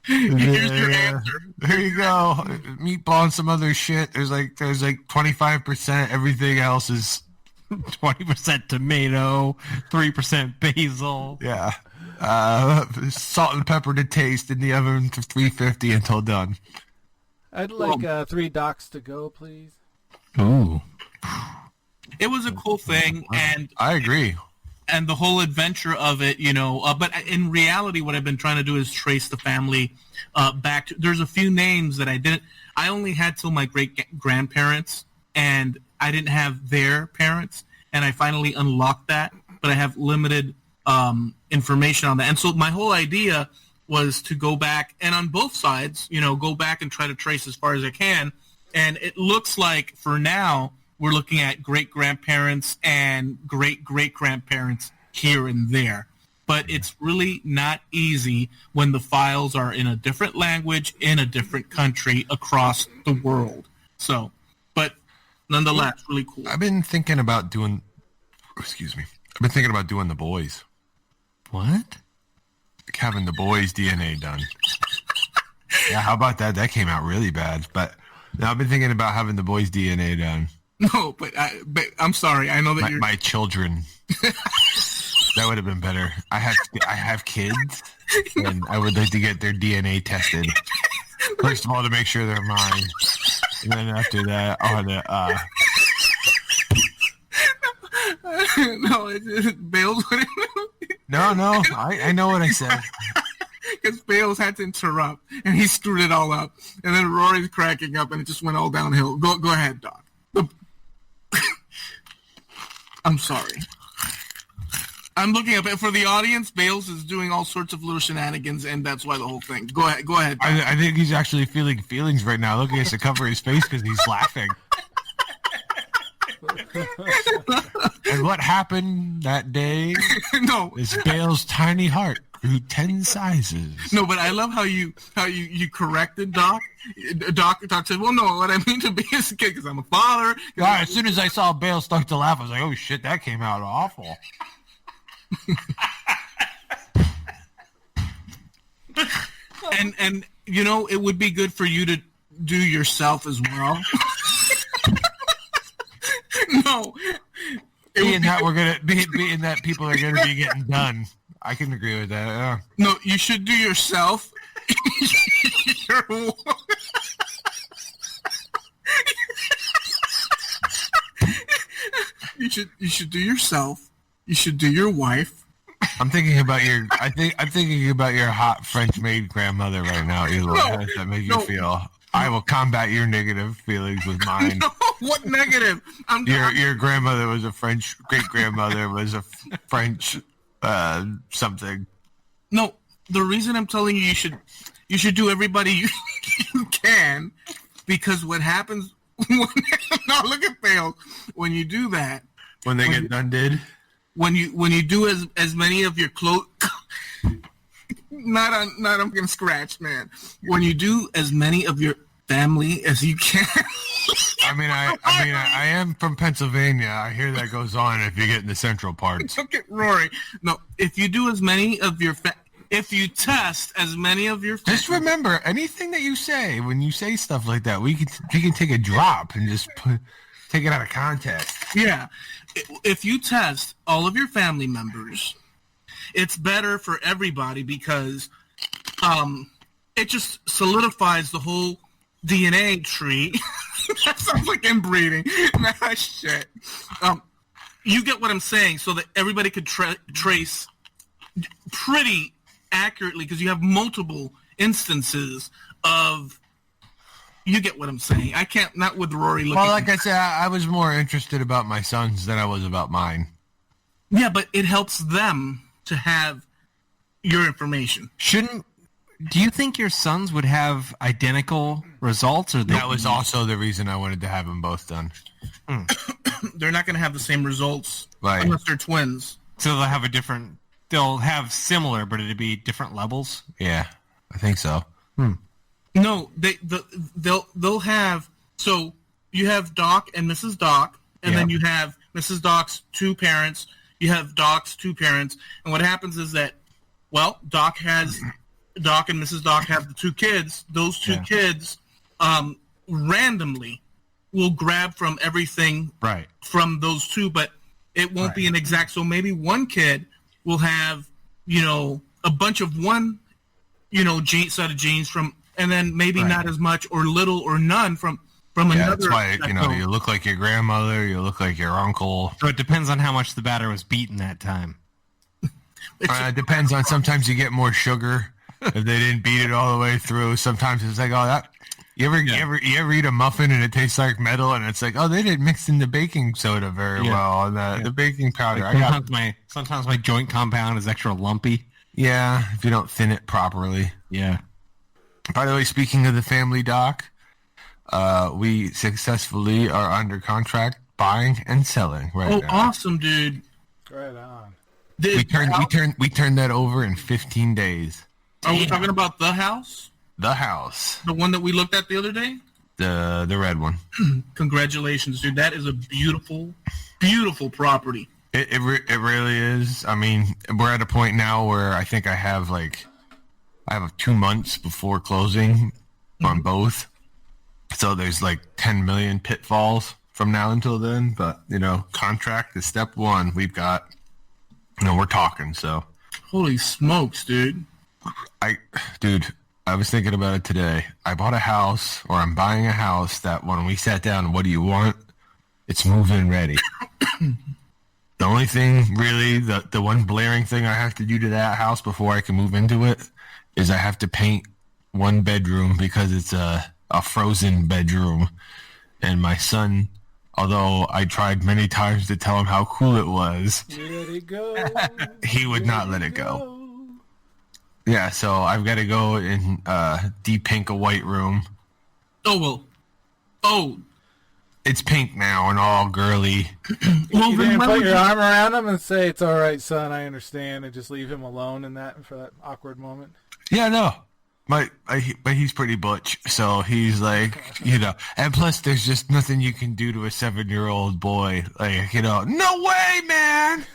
Here's your answer. There you go. Meatball and some other shit. There's like 25%. Everything else is 20% tomato, 3% basil. Yeah. Salt and pepper to taste in the oven for 350 until done. I'd like 3 docs to go, please. Ooh. It was a cool thing, and I agree. And the whole adventure of it, but in reality, what I've been trying to do is trace the family back to. There's a few names that I only had till my great grandparents, and I didn't have their parents, and I finally unlocked that, but I have limited information on that. And so my whole idea was to go back, and on both sides, go back and try to trace as far as I can. And it looks like for now we're looking at great-grandparents and great-great-grandparents here and there. But it's really not easy when the files are in a different language, in a different country, across the world. So, but nonetheless, really cool. I've been thinking about doing the boys. What? Like having the boys' DNA done. Yeah, how about that? That came out really bad. But now I've been thinking about having the boys' DNA done. No, but I'm sorry. I know that my children. That would have been better. I have kids, and I would like to get their DNA tested. First of all, to make sure they're mine, and then after that, I'll have to. No, it's Bales. No, I know what I said. Because Bales had to interrupt, and he screwed it all up. And then Rory's cracking up, and it just went all downhill. Go ahead, Doc. I'm sorry. I'm looking up for the audience. Bales is doing all sorts of little shenanigans, and that's why the whole thing. Go ahead. I think he's actually feeling feelings right now. Look, he has to cover his face because he's laughing. And what happened that day? No, is Bale's tiny heart grew 10 sizes. No, but I love how you corrected Doc. Doc said, "Well, no, what I mean to be is a kid because I'm a father." As soon as I saw Bale start to laugh, I was like, "Oh shit, that came out awful." And you know, it would be good for you to do yourself as well. No. Being that people are gonna be getting done. I can agree with that. Yeah. No, you should do yourself. You should do yourself. You should do your wife. I'm thinking about your hot French maid grandmother right now, Eloy. How does that make you feel? I will combat your negative feelings with mine. No, what negative? Your grandmother was a French great grandmother was a French something. No, the reason I'm telling you you should do everybody you can, because what happens when no, look at Bales. When you do that, when they get done when you do as many of your clothes not I'm getting scratched, man. When you do as many of your family as you can. I am from Pennsylvania. I hear that goes on if you get in the central parts. Look at Rory. No, if you do as many of your if you test as many of your just remember, anything that you say when you say stuff like that, we can take a drop and just take it out of context. Yeah. If you test all of your family members, it's better for everybody because it just solidifies the whole DNA tree. That sounds like inbreeding. Nah, shit. You get what I'm saying, so that everybody could trace pretty accurately, because you have multiple instances of. You get what I'm saying. I can't, not with Rory looking. Well, like I said, I was more interested about my sons than I was about mine. Yeah, but it helps them to have your information. Do you think your sons would have identical results? Or that was also the reason I wanted to have them both done. They're not going to have the same results, right, unless they're twins. So they'll have similar, but it'd be different levels? Yeah, I think so. No, they'll have, so you have Doc and Mrs. Doc, and then you have Mrs. Doc's two parents, you have Doc's two parents, and what happens is that, well, Doc and Mrs. Doc have the two kids. Those two kids randomly will grab from everything from those two, but it won't be an exact, so maybe one kid will have, a bunch of one, set of genes from, and then maybe not as much or little or none from another. That's why, you look like your grandmother, you look like your uncle. So it depends on how much the batter was beaten that time. It depends on, sometimes you get more sugar if they didn't beat it all the way through. Sometimes it's like, you ever eat a muffin and it tastes like metal, and it's like, they didn't mix in the baking soda very well, and the baking powder. Like sometimes my joint compound is extra lumpy. Yeah, if you don't thin it properly. Yeah. By the way, speaking of the family doc, we successfully are under contract buying and selling now. Oh, awesome, dude! Right on. We turned that over in 15 days. Are we talking about the house? The house. The one that we looked at the other day? The red one. Congratulations, dude. That is a beautiful, beautiful property. It really is. I mean, we're at a point now where I think I have 2 months before closing on both. So there's 10 million pitfalls from now until then. But, contract is step one. We've got, we're talking, so. Holy smokes, dude. I was thinking about it today. I bought a house, or I'm buying a house that when we sat down, what do you want? It's move-in ready. The only thing, really, the one blaring thing I have to do to that house before I can move into it is I have to paint one bedroom because it's a frozen bedroom. And my son, although I tried many times to tell him how cool it was, let it go. He would not let it go. Yeah, so I've got to go and de-pink a white room. Oh, well. Oh. It's pink now and all girly. Well, you didn't put your arm around him and say, "It's all right, son, I understand," and just leave him alone for that awkward moment? Yeah, no. But he's pretty butch, so he's and plus there's just nothing you can do to a 7-year-old boy. No way, man!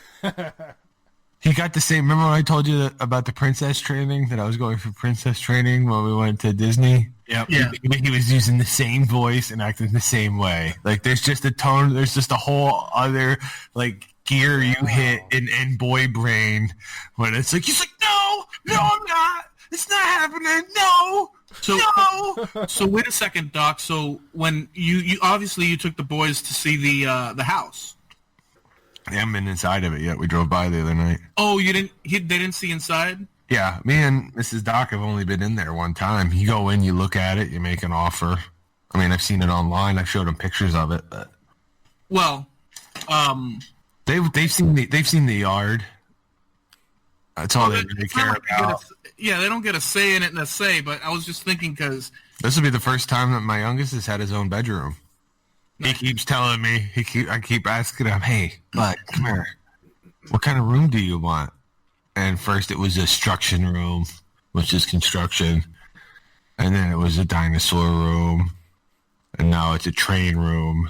He got the same. Remember when I told you about the princess training, that I was going for princess training when we went to Disney? Yep. Yeah. He was using the same voice and acting the same way. Like, there's just a tone. There's just a whole other, like, gear you hit in boy brain when it's like, he's like, no, I'm not. It's not happening. No. So wait a second, Doc. So when you obviously you took the boys to see the house. I haven't been inside of it yet. We drove by the other night. Oh, you didn't? They didn't see inside? Yeah, me and Mrs. Doc have only been in there one time. You go in, you look at it, you make an offer. I mean, I've seen it online. I've showed them pictures of it, but Well, they've seen the yard. That's all they really it's not care like they about. they don't get a say in it and a say. But I was just thinking because This will be the first time that my youngest has had his own bedroom. He keeps telling me. I keep asking him, "Hey, bud, come here. What kind of room do you want?" And first it was a construction room, which is construction, and then it was a dinosaur room, and now it's a train room.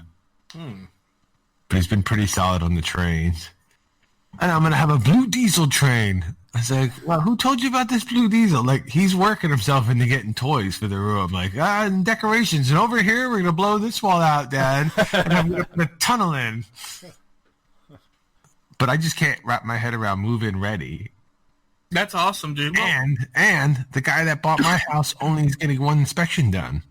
But he's been pretty solid on the trains. And I'm gonna have a blue diesel train. I was like, well, who told you about this blue diesel? Like, he's working himself into getting toys for the room. Like, and decorations. And over here, we're going to blow this wall out, Dad. And I'm going to put a tunnel in. But I just can't wrap my head around move-in ready. that's awesome, dude. Well, And the guy that bought my house only is getting one inspection done.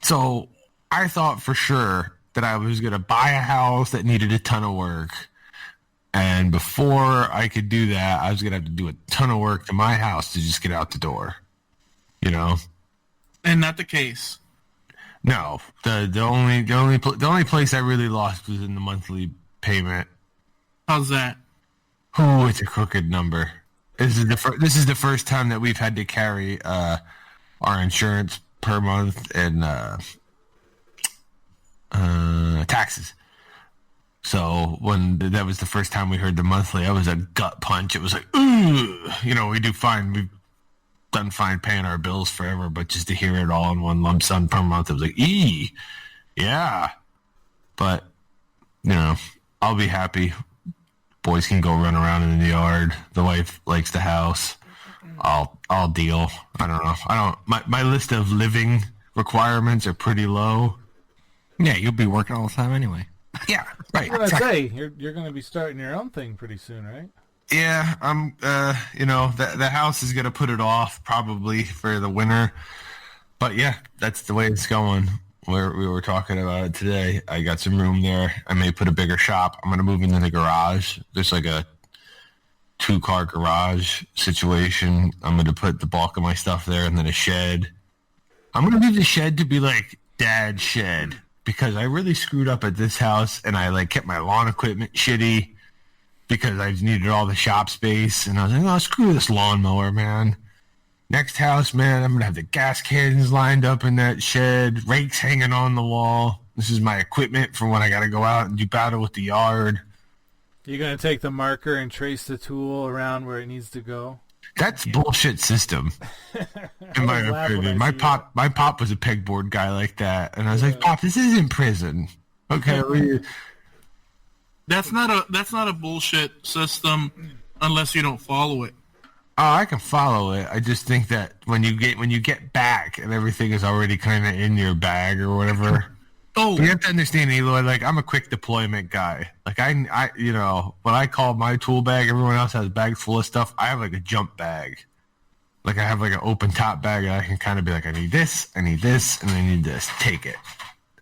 So I thought for sure that I was going to buy a house that needed a ton of work. And before I could do that, I was going to have to do a ton of work to my house to just get out the door. You know? and not the case. No. The only place I really lost was in the monthly payment. How's that? Oh, it's a crooked number. This is the first time that we've had to carry our insurance per month and taxes. So when that was the first time we heard the monthly, that was a gut punch. It was like, ooh, you know, we do fine. We've done fine paying our bills forever, but just to hear it all in one lump sum per month, it was like, yeah. But, you know, I'll be happy. Boys can go run around in the yard. The wife likes the house. I'll deal. I don't know. My list of living requirements are pretty low. Yeah, you'll be working all the time anyway. Yeah, right. I was gonna say you're gonna be starting your own thing pretty soon, right? Yeah, I'm. You know, the house is gonna put it off probably for the winter. But yeah, that's the way it's going. We were talking about it today. I got some room there. I may put a bigger shop. I'm gonna move into the garage. There's like a 2-car garage situation. I'm gonna put the bulk of my stuff there, and then a shed. I'm gonna do the shed to be like Dad's shed. Because I really screwed up at this house, and I like kept my lawn equipment shitty because I needed all the shop space. And I was like, oh, screw this lawnmower, man. Next house, man, I'm going to have the gas cans lined up in that shed, rakes hanging on the wall. This is my equipment for when I got to go out and do battle with the yard. You're gonna take the marker and trace the tool around where it needs to go. That's bullshit system, in my opinion. My pop was a pegboard guy like that, and I was like, Pop, this isn't prison. Okay, That's not a bullshit system unless you don't follow it. Oh, I can follow it. I just think that when you get back and everything is already kind of in your bag or whatever. Oh, You have to understand, Eloy, like, I'm a quick deployment guy. Like, I you know, when I call my tool bag, everyone else has bags full of stuff. I have, like, a jump bag. Like, I have, like, an open top bag, and I can kind of be like, I need this, and I need this. Take it.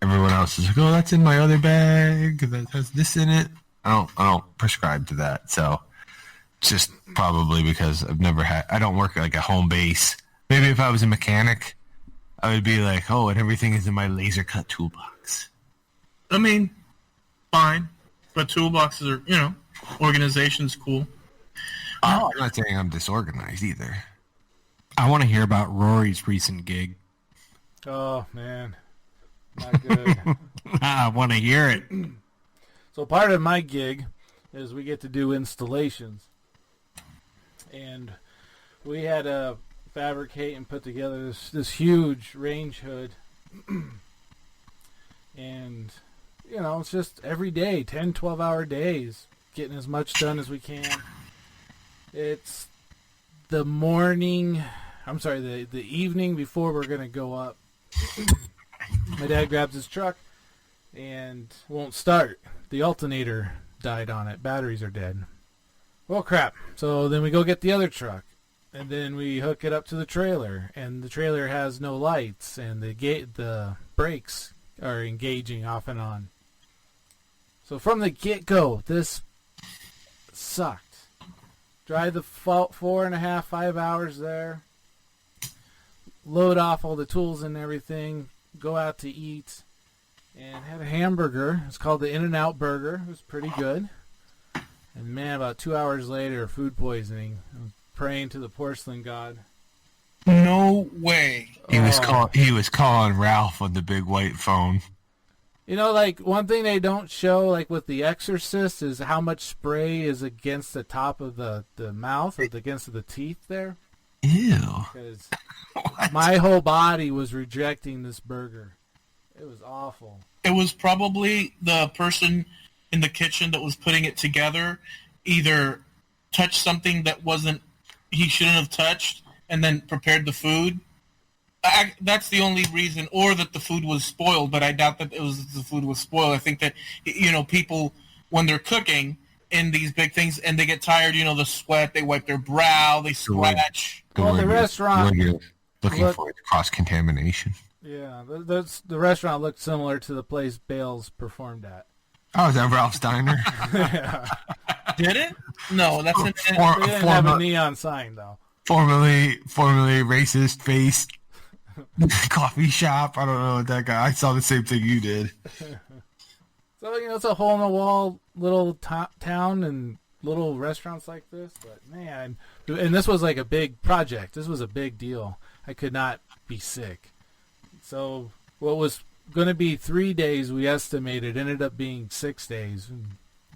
Everyone else is like, oh, that's in my other bag. That has this in it. I don't prescribe to that. So, just probably because I don't work at, like, a home base. Maybe if I was a mechanic, I would be like, oh, and everything is in my laser cut toolbox. I mean, fine, but toolboxes are, you know, organization's cool. I'm not saying I'm disorganized either. I want to hear about Rory's recent gig. Oh man, not good. I want to hear it. So part of my gig is we get to do installations, and we had to fabricate and put together this huge range hood. And, you know, it's just every day, 10, 12-hour days, getting as much done as we can. It's the morning. I'm sorry, the evening before we're gonna go up. My dad grabs his truck and won't start. The alternator died on it. Batteries are dead. Well, crap. So then we go get the other truck, and then we hook it up to the trailer, and the trailer has no lights, and the brakes are engaging off and on. So from the get-go, this sucked. Drive the 4.5, 5 hours there, load off all the tools and everything, go out to eat, and had a hamburger. It's called the In-N-Out Burger. It was pretty good. And man, about 2 hours later, food poisoning. I was praying to the porcelain god. No way. He was calling Ralph on the big white phone. You know, like, one thing they don't show, like with The Exorcist, is how much spray is against the top of the mouth, or against the teeth there. Ew. Because my whole body was rejecting this burger. It was awful. It was probably the person in the kitchen that was putting it together either touched something that he shouldn't have touched and then prepared the food. That's the only reason, or that the food was spoiled, but I doubt that the food was spoiled. I think that, people, when they're cooking in these big things and they get tired, the sweat, they wipe their brow, they scratch. The restaurant... Looking for cross-contamination. Yeah, the restaurant looked similar to the place Bales performed at. Oh, is that Ralph's Diner? Yeah. Did it? No, that's They didn't have a neon sign, though. Formerly racist face coffee shop. I don't know what that guy. I saw the same thing you did. So, it's a hole-in-the-wall little town and little restaurants like this. But, man, and this was like a big project. This was a big deal. I could not be sick. So what was going to be 3 days, we estimated, ended up being 6 days. And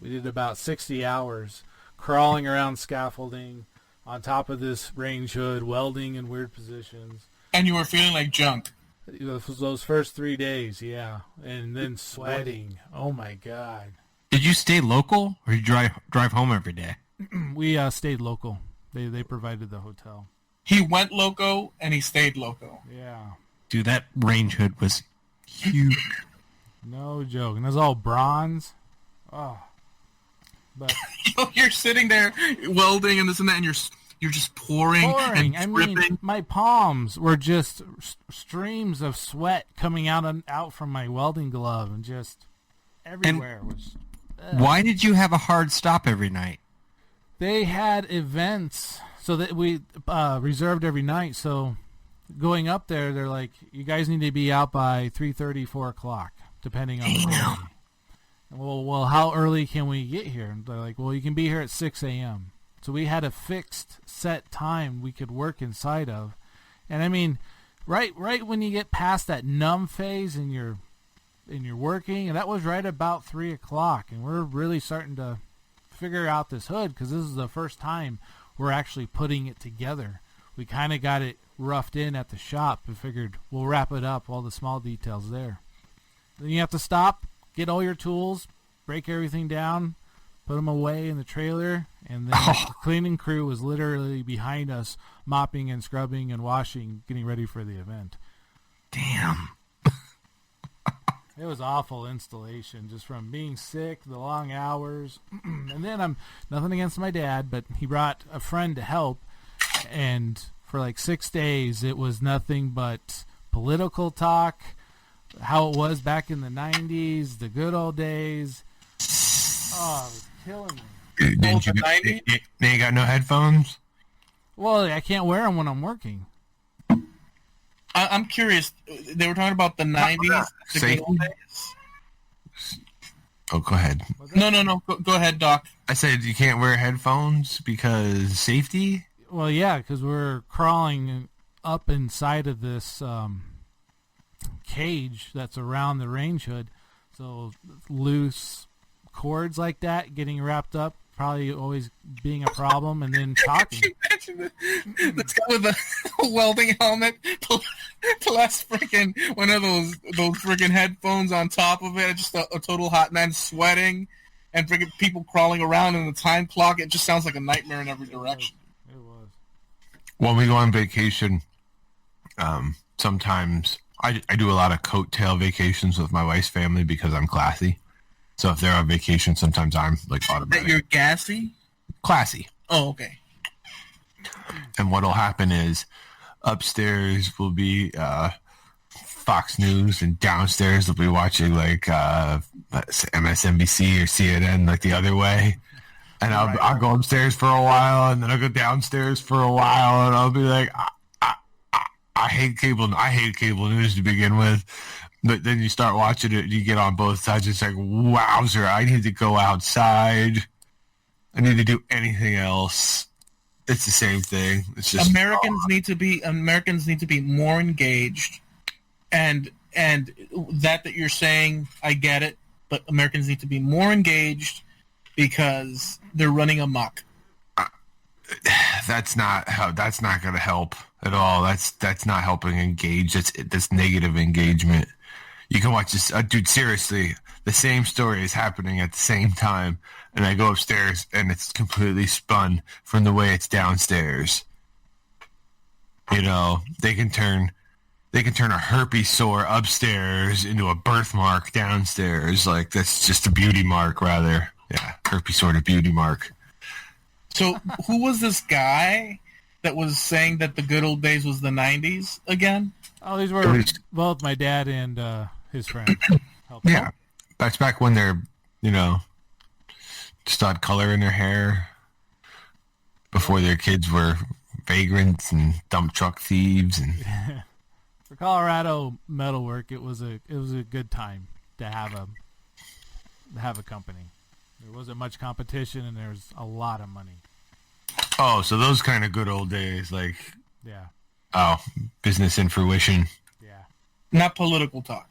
we did about 60 hours crawling around scaffolding on top of this range hood, welding in weird positions. And you were feeling like junk. Those first 3 days, yeah. And then sweating. Oh, my God. Did you stay local, or did you drive home every day? We stayed local. They provided the hotel. He went loco, and he stayed loco. Yeah. Dude, that range hood was huge. No joke. And it was all bronze. Oh. But You're sitting there welding and this and that, and you're just pouring and dripping. I mean, my palms were just streams of sweat coming out from my welding glove, and just everywhere was. Why did you have a hard stop every night? They had events, so that we reserved every night. So going up there, they're like, you guys need to be out by 3:30, 4 o'clock, depending on the day. Well, how early can we get here? And they're like, well, you can be here at 6 a.m. So we had a fixed set time we could work inside of. And I mean, right when you get past that numb phase and you're working, and that was right about 3 o'clock, and we're really starting to figure out this hood, because this is the first time we're actually putting it together. We kind of got it roughed in at the shop and figured we'll wrap it up, all the small details there. Then you have to stop, get all your tools, break everything down, put them away in the trailer, and then the cleaning crew was literally behind us, mopping and scrubbing and washing, getting ready for the event. Damn. It was awful installation, just from being sick, the long hours. And then I'm nothing against my dad, but he brought a friend to help, and for like 6 days it was nothing but political talk, how it was back in the 90s, the good old days. Oh, it was killing me. Didn't you? They ain't got no headphones. Well, I can't wear them when I'm working. I'm curious. They were talking about the 90s. The good old days. Oh, go ahead. No. Go ahead, Doc. I said you can't wear headphones because safety? Well, yeah, because we're crawling up inside of this cage that's around the range hood. So loose cords like that getting wrapped up, probably always being a problem, and then talking. Can you imagine this guy with a welding helmet plus freaking one of those freaking headphones on top of it, just a total hot man sweating, and freaking people crawling around in the time clock. It just sounds like a nightmare in every direction. It was. When we go on vacation, sometimes I do a lot of coattail vacations with my wife's family because I'm classy. So if they're on vacation, sometimes I'm like That automatic. you're gassy? Classy. Oh, okay. And what'll happen is upstairs will be Fox News, and downstairs they'll be watching like MSNBC or CNN, like the other way. And I'll go upstairs for a while, and then I'll go downstairs for a while, and I'll be like, I hate cable. I hate cable news to begin with. But then you start watching it, and you get on both sides. It's like, wowzer! I need to go outside. I need to do anything else. It's the same thing. It's just Americans need to be more engaged, and that you're saying, I get it, but Americans need to be more engaged because they're running amok. That's not going to help at all. That's not helping engage. That's negative engagement. You can watch this, dude. Seriously, the same story is happening at the same time, and I go upstairs and it's completely spun from the way it's downstairs. You know, they can turn a herpes sore upstairs into a birthmark downstairs. Like, that's just a beauty mark, rather. Yeah, herpes sore to beauty mark. So who was this guy that was saying that the good old days was the 90s again? Oh, these were both my dad and his friend. Yeah, that's back when they're, just odd color in their hair. Before their kids were vagrants and dump truck thieves, and for Colorado metalwork, it was a good time to have a company. There wasn't much competition, and there was a lot of money. oh, so those kind of good old days, like business in fruition. Yeah, Not political talk.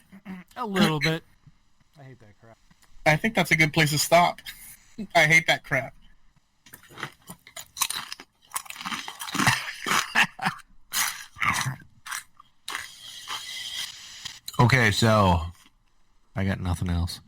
a little bit. I hate that crap. I think that's a good place to stop. I hate that crap. Okay, so I got nothing else.